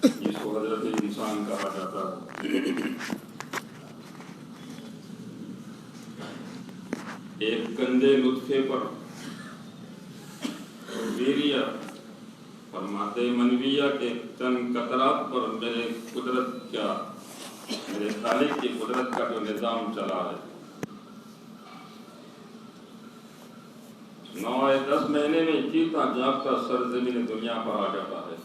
جس کو حضرت انسان کہا جاتا ہے، ایک گندے نطفے پر ویریہ اور مادہ منویہ کے چند قطرات پر میرے خالق کی قدرت کا جو نظام چلا ہے، 9-10 مہینے میں جیتا جاگتا سرزمین دنیا پر آ جاتا ہے۔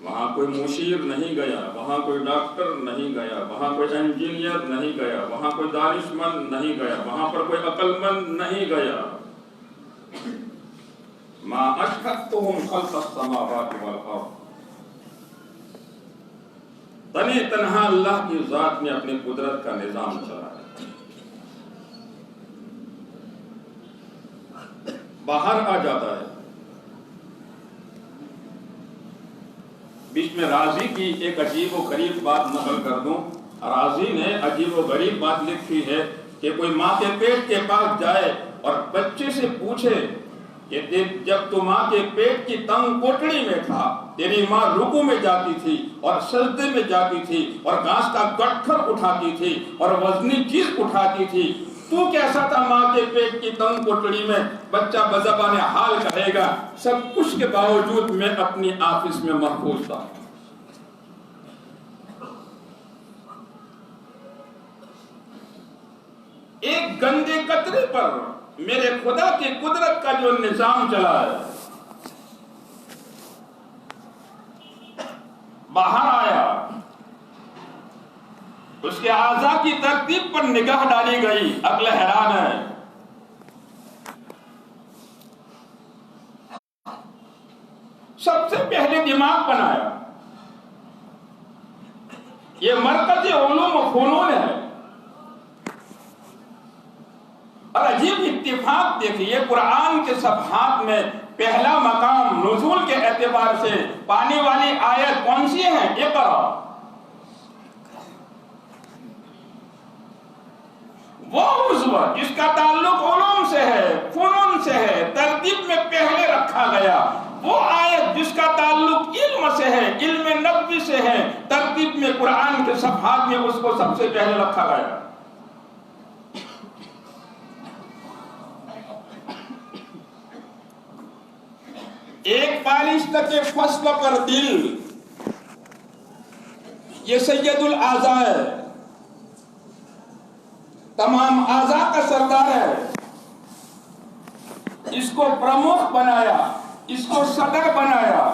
وہاں کوئی مشیر نہیں گیا، وہاں کوئی ڈاکٹر نہیں گیا، وہاں کوئی انجینئر نہیں گیا، وہاں کوئی دانش مند نہیں گیا، وہاں پر کوئی عقل مند نہیں گیا۔ ما اشهدتهم خلق السماوات والارض، تنہا تنہا اللہ کی ذات نے اپنی قدرت کا نظام چلایا۔ باہر آ جاتا ہے۔ بیچ میں راضی کی ایک عجیب و غریب بات نقل کر دوں۔ راضی نے عجیب و غریب بات لکھی ہے کہ کوئی ماں کے پیٹ کے پاس جائے اور بچے سے پوچھے کہ جب تو ماں کے پیٹ کی تنگ کوٹڑی میں تھا، تیری ماں رکوع میں جاتی تھی اور سجدے میں جاتی تھی اور گھاس کا گٹھر اٹھاتی تھی اور وزنی چیز اٹھاتی تھی، تو کیسا تھا ماں کے پیٹ کی تنگ کوٹڑی میں؟ بچہ بزبان حال کہے گا، سب کچھ کے باوجود میں اپنی آفس میں محفوظ تھا۔ ایک گندے قطرے پر میرے خدا کی قدرت کا جو نظام چلا ہے، باہر آیا، اس کے اعضاء کی ترتیب پر نگاہ ڈالی گئی، عقل حیران ہے۔ سب سے پہلے دماغ بنایا، یہ مرکز علوم و فنون ہے۔ اور عجیب اتفاق دیکھیے، قرآن کے صفحات میں پہلا مقام نزول کے اعتبار سے پانے والی آیت کون سی ہے؟ اقرا۔ وہ عضو جس کا تعلق علوم سے ہے، فنون سے ہے، ترتیب میں پہلے رکھا گیا، وہ آیت جس کا تعلق علم سے ہے، علم نبوی سے ہے، ترتیب میں قرآن کے صفحات میں اس کو سب سے پہلے رکھا گیا۔ ایک بالشتہ کے فصل پر دل، یہ سید الاعضاء ہے، تمام اعضاء کا سردار ہے۔ اس کو پرمکھ بنایا، اس کو صدر بنایا،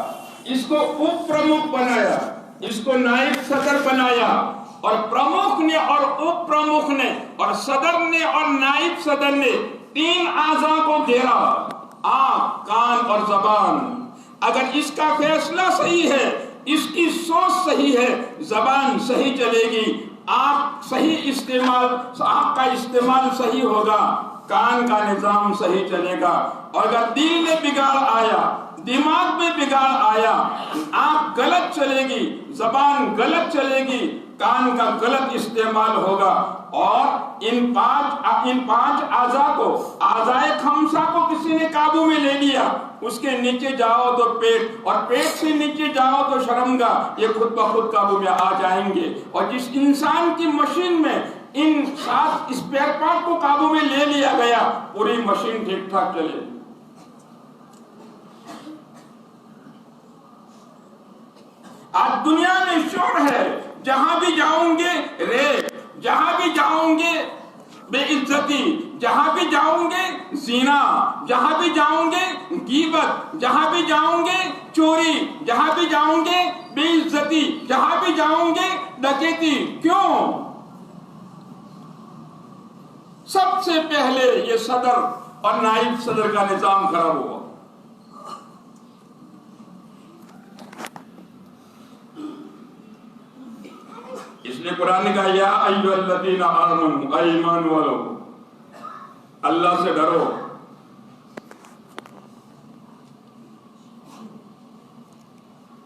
اس کو اپ پرمکھ بنایا، اس کو نائب صدر بنایا، اور پرمکھ نے اور اپ پرمکھ نے اور صدر نے اور نائب صدر نے 3 اعضاء کو گھیرا، آنکھ، کان اور زبان۔ اگر اس کا فیصلہ صحیح ہے، اس کی سوچ صحیح ہے، زبان صحیح چلے گی، آنکھ صحیح استعمال، آنکھ کا استعمال صحیح ہوگا، کان کا نظام صحیح چلے گا۔ اور اگر دل میں بگاڑ آیا، دماغ میں بگاڑ آیا، آنکھ غلط چلے گی، زبان غلط چلے گی، کان کا غلط استعمال ہوگا۔ اور ان پانچ اعضاء کو، اعضائے خمسہ کو کسی نے قابو میں لے لیا، اس کے نیچے جاؤ تو پیٹ، اور پیٹ سے نیچے جاؤ تو شرمگاہ، یہ خود بخود قابو میں آ جائیں گے۔ اور جس انسان کی مشین میں ان 7 اسپیئر پارٹ کو قابو میں لے لیا گیا، پوری مشین ٹھیک ٹھاک چلے۔ آج دنیا میں شور ہے، جہاں بھی جاؤں گے ریپ، جہاں بھی جاؤں گے بے عزتی، جہاں بھی جاؤں گے زنا، جہاں بھی جاؤں گے غیبت، جہاں بھی جاؤں گے چوری، جہاں بھی جاؤں گے بے عزتی، جہاں بھی جاؤں گے ڈکیتی۔ کیوں؟ سب سے پہلے یہ صدر اور نائب صدر کا نظام خراب ہوا۔ اس لیے قرآن نے کہا، یا ایھا الذین آمنوا، اے ایمان والو، اللہ سے ڈرو۔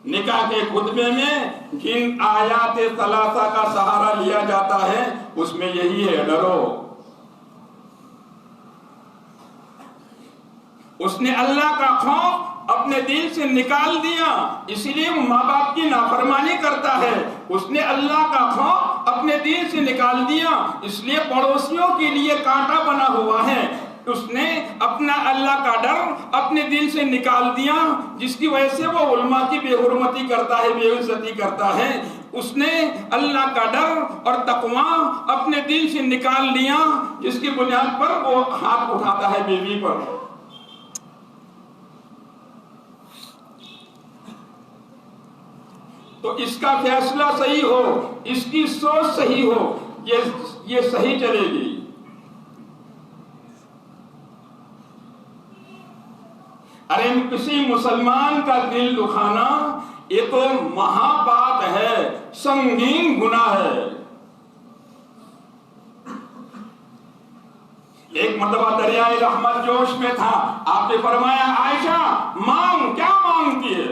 نکاح کے خطبے میں جن آیات ثلاثہ کا سہارا لیا جاتا ہے، اس میں یہی ہے، ڈرو۔ اس نے اللہ کا خوف اپنے دل سے نکال دیا، اس لیے وہ ماں باپ کی نافرمانی کرتا ہے۔ اس نے اللہ کا خوف اپنے دل سے نکال دیا، اس لیے پڑوسیوں کے لیے کانٹا بنا ہوا ہے۔ اس نے اپنا اللہ کا ڈر اپنے دل سے نکال دیا، جس کی وجہ سے وہ علماء کی بے حرمتی کرتا ہے، بے عزتی کرتا ہے۔ اس نے اللہ کا ڈر اور تقوی اپنے دل سے نکال لیا، جس کی بنیاد پر وہ ہاتھ اٹھاتا ہے بیوی پر۔ تو اس کا فیصلہ صحیح ہو، اس کی سوچ صحیح ہو، یہ صحیح چلے گی۔ ارے کسی مسلمان کا دل دکھانا یہ تو مہا بات ہے، سنگین گناہ ہے۔ ایک مرتبہ دریائے رحمت جوش میں تھا، آپ نے فرمایا عائشہ مانگ، کیا مانگتی ہے؟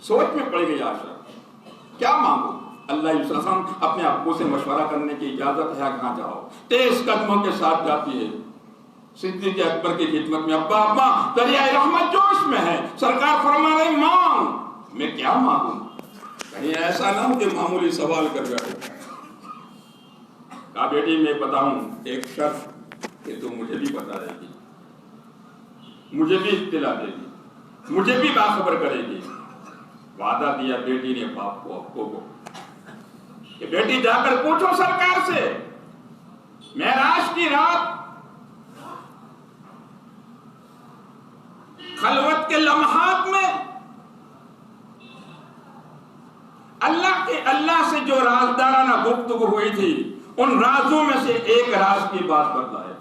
سوچ میں پڑ گئی عائشہ، کیا مانگو؟ اللہ علیہ وسلم اپنے ابو سے مشورہ کرنے کی اجازت ہے، کہاں جاؤ؟ تیز قدموں کے ساتھ جاتی ہے صدیق اکبر کی خدمت میں، ابا ابا دریائے رحمت جوش میں ہے، سرکار فرما رہے مانگ۔ میں کیا مانگوں؟ کہیں ایسا نہ ہو کہ معمولی سوال کر بیٹھے۔ کہا بیٹی میں بتاؤں ایک شرط کہ تم مجھے بھی بتا دے گی، مجھے بھی اطلاع دے گی، مجھے بھی باخبر کرے گی۔ وعدہ دیا بیٹی نے باپ کو، ابو کو، کہ بیٹی جا کر پوچھو سرکار سے، معراج کی رات خلوت کے لمحات میں اللہ سے جو رازدارانہ گفتگو ہوئی تھی، ان رازوں میں سے ایک راز کی بات بتلائے۔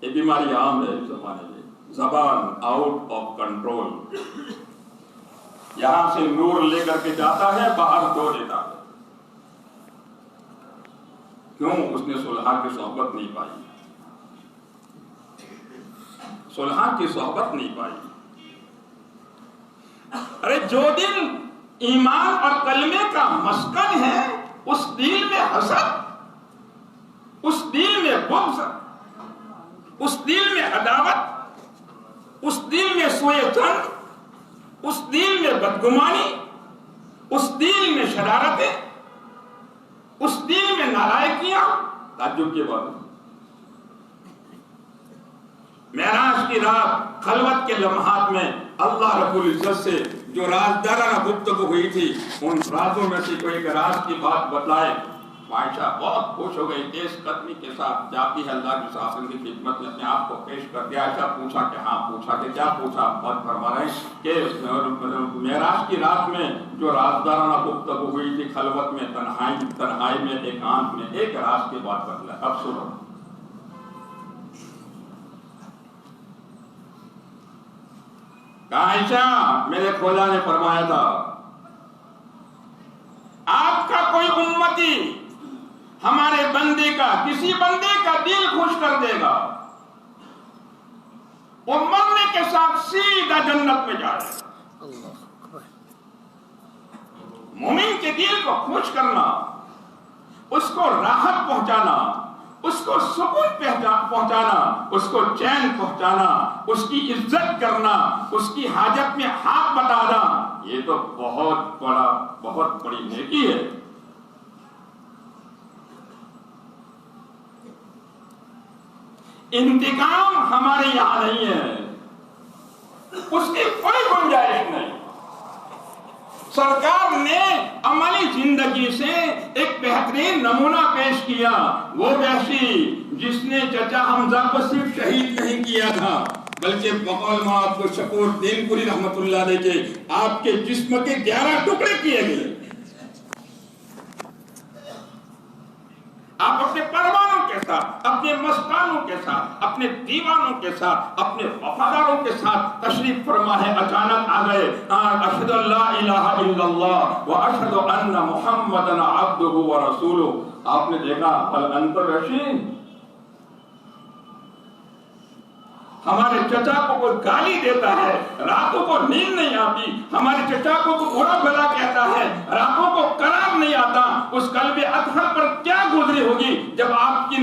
یہ بیماری عام ہے اس زمانے میں، زبان آؤٹ آف کنٹرول، یہاں سے نور لے کر کے جاتا ہے، باہر دھو دیتا ہے۔ کیوں؟ اس نے صلح کی صحبت نہیں پائی، صلح کی صحبت نہیں پائی۔ ارے جو دل ایمان اور کلمے کا مسکن ہے، اس دل میں حسد، اس دل میں بغض، اس دل میں عداوت، اس دل میں سوء ظن، اس دل میں بدگمانی، اس دل میں شرارتیں، اس دل میں نالائکیاں۔ تعجب کی بات، معراج کی رات خلوت کے لمحات میں اللہ رب العزت سے جو رازدارانہ گفتگو ہوئی تھی، ان رازوں میں سے کوئی ایک راز کی بات بتلائے۔ عائشہ بہت خوش ہو گئی، تیز قدمی کے ساتھ جاتی ہے اللہ کے صاحب کی خدمت میں، اپنے آپ کو پیش کر دیا۔ عائشہ پوچھا کہ ہاں، پوچھا کہ کیا پوچھا؟ بات فرما رہے ہیں کہ معراج کی رات میں جو رازدارانہ گفتگو ہوئی تھی خلوت میں، تنہائی میں، ایکانت میں، ایک راز کی بات بتلائے۔ اب سنو، عائشہ میرے خدا نے فرمایا تھا آپ کا کوئی امتی ہمارے بندے کا، کسی بندے کا دل خوش کر دے گا، وہ مرنے کے ساتھ سیدھا جنت میں جائے۔ مومن کے دل کو خوش کرنا، اس کو راحت پہنچانا، اس کو سکون پہنچانا، اس کو چین پہنچانا، اس کی عزت کرنا، اس کی حاجت میں ہاتھ بٹانا، یہ تو بہت بڑی نیکی ہے۔ انتقام ہمارے یہاں نہیں ہے، اس کی کوئی گنجائش نہیں۔ سرکار نے عملی زندگی سے ایک بہترین نمونہ پیش کیا، وہ وحشی جس نے چچا حمزہ کو صرف شہید نہیں کیا تھا، بلکہ بقول مولانا عبد الشکور دین پوری رحمت اللہ علیہ کے آپ کے جسم کے 11 ٹکڑے کیے گئے۔ آپ اپنے پروانوں کے ساتھ، اپنے مستانوں کے ساتھ، اپنے دیوانوں کے ساتھ، اپنے وفاداروں کے ساتھ تشریف فرما ہے، اچانک آ گئے، اشہد ان لا الہ الا اللہ واشہد ان محمدا عبدہ ورسولہ۔ آپ نے دیکھا هل انت رشید؟ ہمارے چچا کو کوئی گالی دیتا ہے، راتوں کو نیند نہیں آتی، ہمارے چچا کو کوئی برا بھلا کہتا ہے، راتوں کو قرار نہیں آتا، اس قلب اطہر پر کیا گزری ہوگی جب آپ کی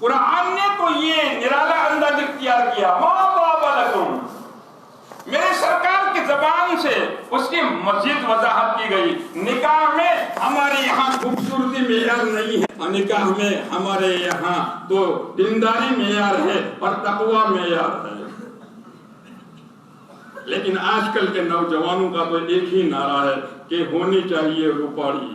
قرآن نے تو یہ نرالا انداز اختیار کیا، ماں بابا لکم، میرے سرکار کی زبان سے اس کی مزید وضاحت کی گئی۔ نکاح میں ہمارے یہاں خوبصورتی معیار نہیں ہے، نکاح میں ہمارے یہاں تو دینداری معیار ہے اور تقوی معیار ہے۔ لیکن آج کل کے نوجوانوں کا تو ایک ہی نعرہ ہے کہ ہونی چاہیے روپاڑی۔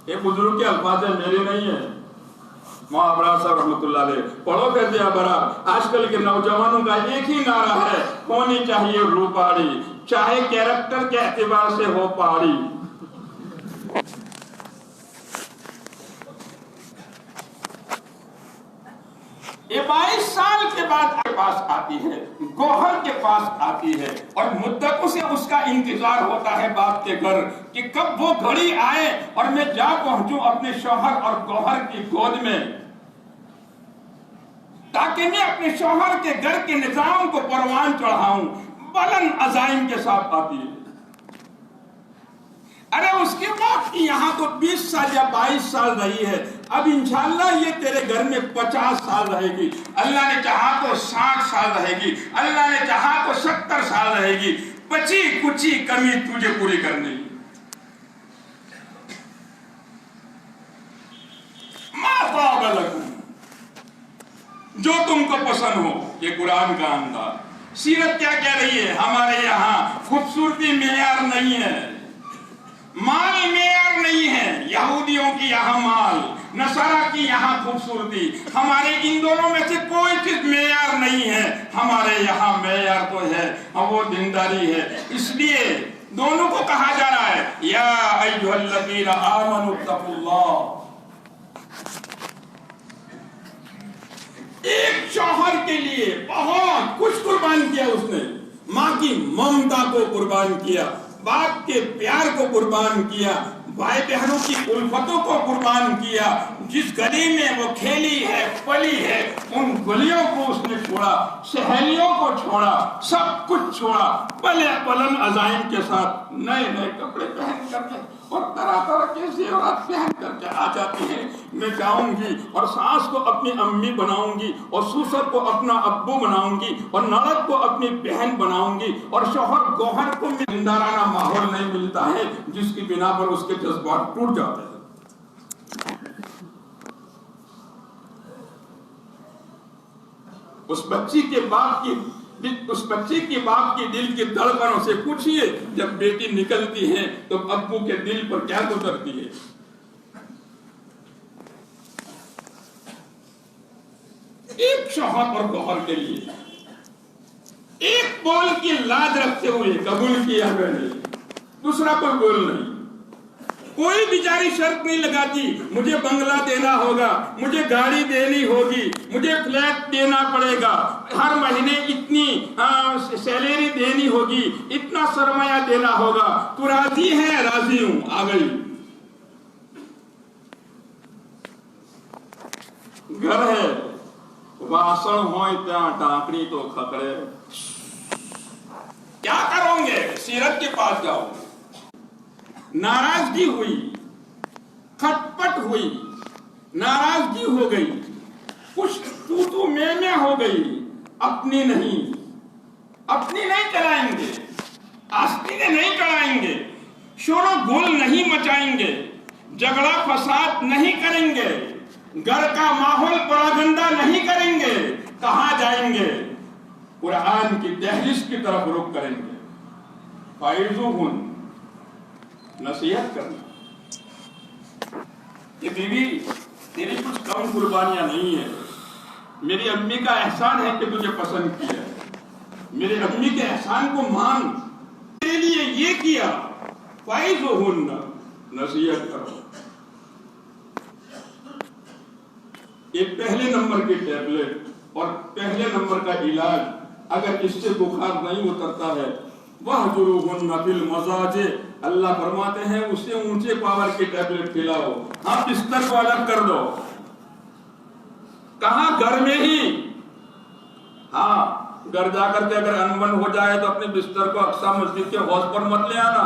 یہ بزرگ کے الفاظ میرے نہیں ہیں، وہاں ابرار صاحب رحمۃ اللہ علیہ پڑھو کہتے ہیں ابرار، آج کل کے نوجوانوں کا ایک ہی نعرہ ہے، ہونی چاہیے روپاڑی، چاہے کیریکٹر کے اعتبار سے ہو پہاڑی۔ یہ 22 سال کے بعد کے پاس آتی ہے، گوہر کے پاس آتی ہے، اور مدتوں سے اس کا انتظار ہوتا ہے باپ کے گھر کہ کب وہ گھڑی آئے اور میں جا پہنچوں اپنے شوہر اور گوہر کی گود میں، تاکہ میں اپنے شوہر کے گھر کے نظام کو پروان چڑھاؤں۔ بلند عزائم کے ساتھ آتی ہے۔ ارے اس کے بعد یہاں تو 20 سال یا 22 سال رہی ہے، اب انشاءاللہ یہ تیرے گھر میں 50 سال رہے گی، اللہ نے چاہا تو 60 سال رہے گی، اللہ نے چاہا تو 70 سال رہے گی، بچی کچی کمی تجھے پوری کرنی۔ ما طاب لکم، جو تم کو پسند ہو، یہ قرآن کا انداز۔ سیرت کیا کہہ رہی ہے؟ ہمارے یہاں خوبصورتی معیار نہیں ہے، مال معیار نہیں ہے، یہودیوں کی یہاں مال، نصارہ کی یہاں خوبصورتی، ہمارے ان دونوں میں سے کوئی چیز معیار نہیں ہے، ہمارے یہاں معیار تو ہے، وہ دینداری ہے۔ اس لیے دونوں کو کہا جا رہا ہے یا ایھا الذین آمنوا اتقوا اللہ۔ ایک شوہر کے لیے بہت کچھ قربان کیا اس نے، ماں کی ممتا کو قربان کیا، باپ کے پیار کو قربان کیا، بھائی بہنوں کی الفتوں کو قربان کیا، جس گلی میں وہ کھیلی ہے پلی ہے ان گلیوں کو اس نے چھوڑا، سہیلیوں کو چھوڑا، سب کچھ چھوڑا، بلند عزائم کے ساتھ نئے نئے کپڑے پہن کر کے اور طرح طرح کے زیورات پہن کر کے آ جاتی ہیں۔ میں جاؤں گی اور ساس کو اپنی امی بناؤں گی اور سسر کو اپنا ابو بناؤں گی اور نند کو اپنی بہن بناؤں گی، اور شوہر گوہر کو دیندارانہ ماحول نہیں ملتا ہے جس کی بنا پر اس کے جذبات ٹوٹ جاتے ہیں۔ اس بچی کے باپ کی دل کی دھڑکنوں سے پوچھئے، جب بیٹی نکلتی ہے تو ابو کے دل پر کیا گزرتی ہے؟ ایک شوہر اور گوہر کے لیے ایک بول کی لاج رکھتے ہوئے قبول کیا میں نے، دوسرا کوئی بول نہیں۔ کوئی بیچاری شرط نہیں لگاتی مجھے بنگلہ دینا ہوگا، مجھے گاڑی دینی ہوگی، مجھے فلیٹ دینا پڑے گا، ہر مہینے اتنی سیلری دینی ہوگی، اتنا سرمایہ دینا ہوگا، تو راضی ہے؟ راضی ہوں، آ گئی۔ گھر ہے واسن ہوئے تیاں ٹانکڑی تو کھکڑے، کیا کروں گے؟ سیرت کے پاس جاؤ۔ ناراضگی ہوئی، کھٹ پٹ ہوئی، ناراضگی ہو گئی، کچھ تو میں ہو گئی، اپنی نہیں چلائیں گے، آستینیں نہیں چڑھائیں گے، شور و گل نہیں مچائیں گے، جھگڑا فساد نہیں کریں گے، گھر کا ماحول پراگندہ نہیں کریں گے، کہاں جائیں گے؟ قرآن کی دہلیز کی طرف رخ کریں گے۔ فائزوہن، نصیحت کرنا کہ بیوی تیری کچھ کم قربانیاں نہیں ہیں، میری امی کا احسان ہے کہ تجھے پسند کیا، میرے امی کے احسان کو مان، تیرے لیے یہ کیا، فائزوہن، نصیحت کرو۔ ایک پہلے نمبر کی ٹیبلٹ اور پہلے نمبر کا علاج، اگر اس سے بخار نہیں اترتا ہے، وَاهْجُرُوهُنَّ فِي الْمَضَاجِعِ، اللہ فرماتے ہیں اسے اونچے پاور کی ٹیبلٹ کھلاؤ، ہاں بستر کو الگ کر دو۔ کہاں؟ گھر میں ہی۔ ہاں گھر جا کر کے اگر انبن ہو جائے تو اپنے بستر کو اقصی مسجد کے حوض پر مت لے آنا۔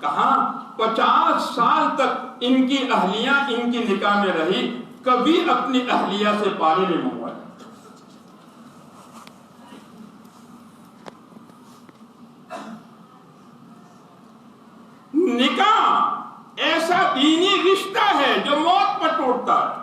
کہاں 50 سال تک ان کی اہلیہ ان کی نکاح میں رہی، کبھی اپنی اہلیہ سے پانی نہیں منگوایا۔ نکاح ایسا دینی رشتہ ہے جو موت پر ٹوٹتا ہے۔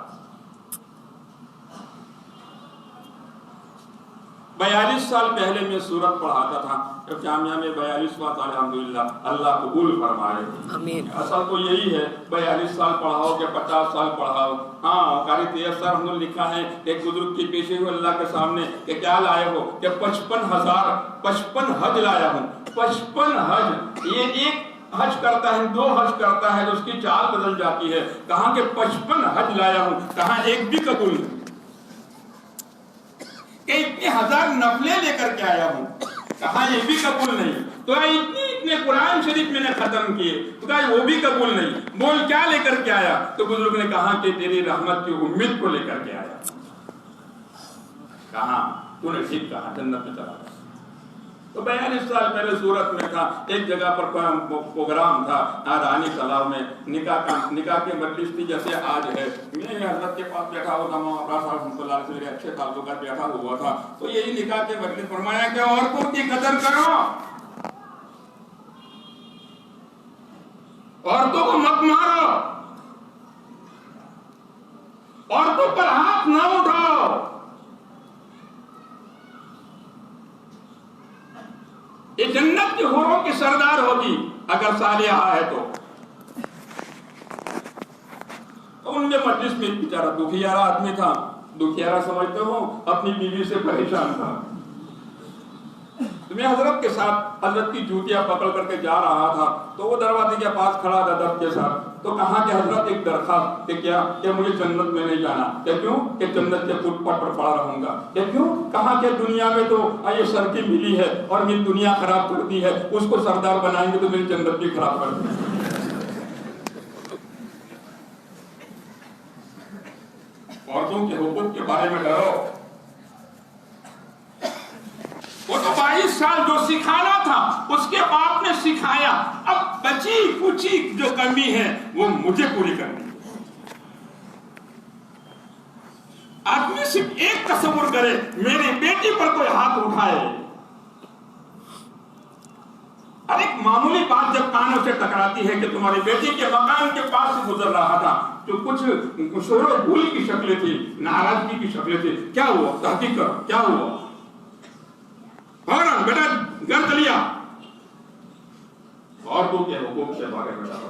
42 سال پہلے میں سورت پڑھاتا تھا، جامعہ میں 42واں سال، الحمدللہ اللہ قبول فرمائے، آمین۔ اصل تو یہی ہے 42 سال پڑھاؤ کہ 50 سال پڑھاؤ۔ ہاں قاری طیب صاحب ہم نے لکھا ہے ایک بزرگ کی پیشے ہوئے اللہ کے سامنے کہ کیا لائے ہو، کہ 55 حج لایا ہوں۔ 55 حج، یہ ایک حج کرتا ہے 2 حج کرتا ہے تو اس کی چال بدل جاتی ہے۔ کہاں کہ 55 حج لایا ہوں، کہاں ایک بھی قبول نہیں، کہ اتنے 1000 نفلیں لے کر کے آیا ہوں، کہاں یہ بھی قبول نہیں۔ تو اتنے قرآن شریف میں نے ختم کیے، تو کہا وہ بھی قبول نہیں، بول کیا لے کر کے آیا؟ تو بزرگ نے کہا کہ تیری رحمت کی امید کو لے کر کے آیا۔ کہاں تو نے ٹھیک کہا، جنت میں چلا گیا۔ تو 42 سال پہلے صورت میں تھا، ایک جگہ پر پروگرام تھا رانی تالاب میں، نکاح کی مجلس تھی جیسے آج ہے۔ میں حضرت کے پاس بیٹھا ہوا تھا، مولانا صاحب رحمۃ اللہ علیہ سے میرے اچھے تعلقات، بیٹھا ہوا تھا۔ تو یہی نکاح کے مجلس فرمایا کہ عورتوں کی قدر کرو، عورتوں کو مت مارو، عورتوں پر ہاتھ نہ اٹھاؤ۔ یہ جنت کی حوروں کی سردار ہوگی اگر صالحہ ہے تو۔ ان کے مجلس میں ایک بیچارہ دکھیارا آدمی تھا، دکھیارا سمجھتے ہو، اپنی بیوی سے پریشان تھا۔ تو میں حضرت کے ساتھ حضرت کی جوتیاں پکڑ کر کے جا رہا تھا، تو وہ دروازے کے پاس کھڑا تھا ادب کے ساتھ۔ تو کہا کہ حضرت ایک درخواست، کہ کیا؟ کہ مجھے جنت میں نہیں جانا۔ کہ کیوں؟ کہ جنت کے فٹ پاتھ پر پڑا رہوں گا۔ کہ کیوں؟ کہا کہ دنیا میں تو یہ سڑکیں ملی ہے اور میری دنیا خراب کر دی ہے، اس کو سردار بنائیں گے تو میری جنت بھی خراب کر دی۔ عورتوں کے حقوق کے بارے میں ڈرو۔ وہ تو 22 سال جو سکھانا تھا اس کے باپ نے سکھایا، اب بچی کچی جو کمی ہے وہ مجھے پوری کرنی ہے۔ آدمی صرف ایک تصور کرے، میری بیٹی پر کوئی ہاتھ اٹھائے، اور ایک معمولی بات جب کانوں سے ٹکراتی ہے کہ تمہاری بیٹی کے مکان کے پاس سے گزر رہا تھا، جو کچھ شور و غل کی شکلیں تھی، ناراضگی کی شکلیں تھی، کیا ہوا؟ تحقیق کرو، کیا ہوا؟ فوراً بیٹا گھر چلیا، عورتوں کے حقوق کے بارے میں ڈرو۔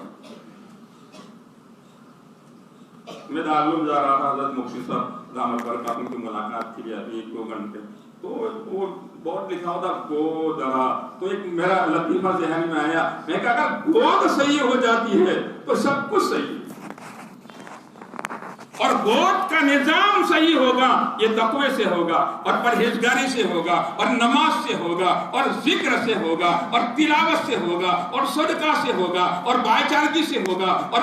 میں دارالعلوم جا رہا تھا، حضرت مفتی صاحب دامت برکاتہ کی ملاقات کے لیے ابھی 2 گھنٹے، تو وہ بہت لکھا ہوتا گود رہا، تو ایک میرا لطیفہ ذہن میں آیا، میں کہا اگر گود صحیح ہو جاتی ہے تو سب کچھ صحیح ہے، اور گود کا نظام صحیح ہوگا، یہ تقوی سے ہوگا اور پرہیزگاری سے ہوگا اور نماز سے ہوگا اور ذکر سے ہوگا اور تلاوت سے ہوگا اور صدقہ سے ہوگا اور بھائی چارگی سے ہوگا اور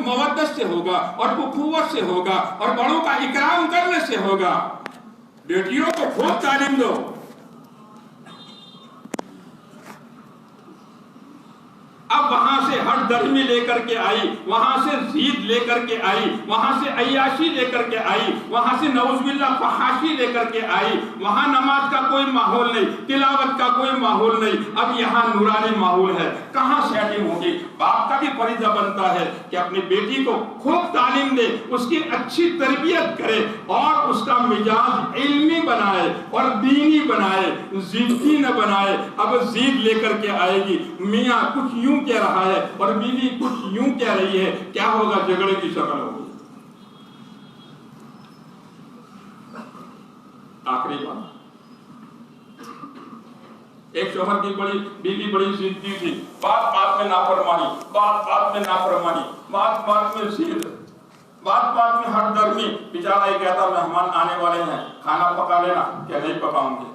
مودت سے ہوگا اور اخوت سے ہوگا اور بڑوں کا اکرام کرنے سے ہوگا۔ بیٹیوں کو خوب تعلیم دو۔ اب وہاں سے ہر درمی لے کر کے آئی، وہاں سے زید لے کر کے آئی، وہاں سے عیاشی لے کر کے آئی، وہاں سے نعوذ باللہ فحاشی لے کر کے آئی، وہاں نماز کا کوئی ماحول نہیں، تلاوت کا کوئی ماحول نہیں، اب یہاں نورانی ماحول ہے، کہاں سیٹنگ ہوگی؟ باپ کا بھی فریضہ بنتا ہے کہ اپنی بیٹی کو خوب تعلیم دے، اس کی اچھی تربیت کرے اور اس کا مزاج علمی بنائے اور دینی بنائے، ضدی نہ بنائے۔ اب ضد لے کر کے آئے گی، میاں کچھ یوں کہہ رہا ہے اور بیوی کچھ یوں کہہ رہی ہے، کیا ہوگا؟ جھگڑے کی شکل ہوگی۔ آخری بات، ایک شوہر کی بیوی بڑی ضدی تھی، بات میں نافرمانی، بات میں نافرمانی، بات میں ضد، بات میں ہر درمی۔ بیچارہ یہ کہتا مہمان آنے والے ہیں، کھانا پکا لینا، کہ نہیں پکاؤں گے۔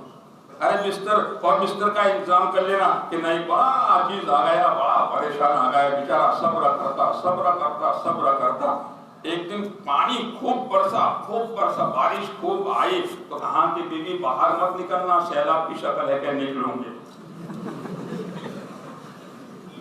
ارے بستر کا انتظام کر لینا، کہ نہیں، بڑا عجیز آ گیا، بڑا پریشان آ گیا، بیچارہ صبر کرتا۔ ایک دن پانی خوب برسا، بارش خوب آئی، تو کہاں کی بیوی باہر مت نکلنا، سیلاب کی شکل ہے کہ نکلوں گے۔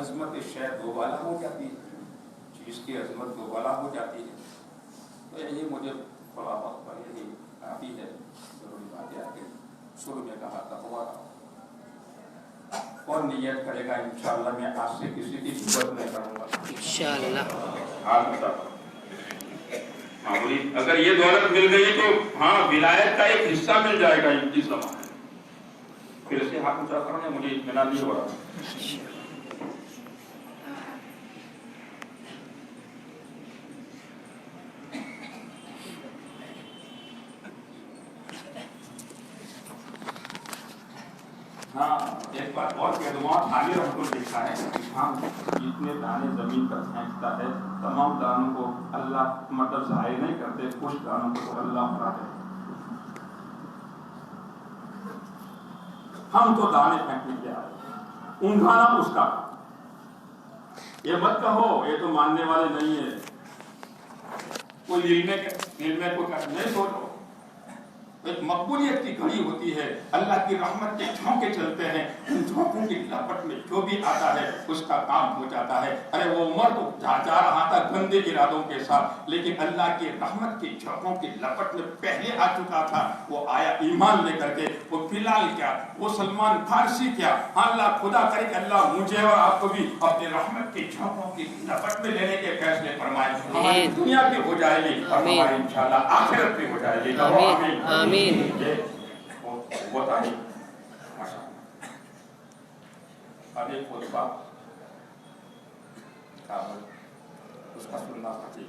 عظمت شے دوبالا ہو جاتی ہے، چیز کی عظمت دوبالا ہو جاتی ہے. تو یہی مجھے تھوڑا وقت پر یہی آتی ہے ضروری بات ہے کہ شروع میں کہا تقویٰ اور نیت کرے گا. انشاءاللہ میں آج سے کسی کی صحبت نہیں کروں گا انشاءاللہ. اگر یہ دولت مل گئی تو ہاں ولایت کا ایک حصہ مل جائے گا اس زمانے میں. پھر سے ہاتھ اونچا کرنے مجھے اطمینان نہیں ہو رہا. ہاں ایک بات اور کہہ دوں، عامر ہم کو لکھا ہے ہم جتنے دانے زمین پر پھینکتا ہے تمام دانوں کو اللہ مطلب ضائع نہیں کرتے، کچھ دانوں کو تو اللہ اٹھاتے ہیں. ہم تو دانے پھینکنے کے آئے، اونگھانا اس کا. یہ مت کہو یہ تو ماننے والے نہیں ہے، کوئی دل میں کوئی نہیں سوچو. ایک مقبولیت کی گھڑی ہوتی ہے، اللہ کی رحمت کے جھونکے چلتے ہیں، ان جھونکوں کی لپٹ میں جو بھی آتا ہے اس کا کام ہو جاتا ہے. ارے وہ عمر تو جا رہا تھا گندے ارادوں کے ساتھ، لیکن اللہ کی رحمت کی جھونکوں کی لپٹ میں پہلے آ چکا تھا. وہ آیا ایمان لے کر کے. وہ بلال کیا، وہ سلمان فارسی کیا. اللہ خدا کرے کہ اللہ مجھے اور آپ کو بھی اپنے رحمت کی جھونکوں کی لپٹ میں لینے کے فیصلے فرمائے. ہماری دنیا بھی ہو جائے گی اور ہماری انشاءاللہ آخرت بھی ہو جائے گی. آمین. وہ تاریخ اب ایک خطبہ کابل اس کا سننا پڑتی.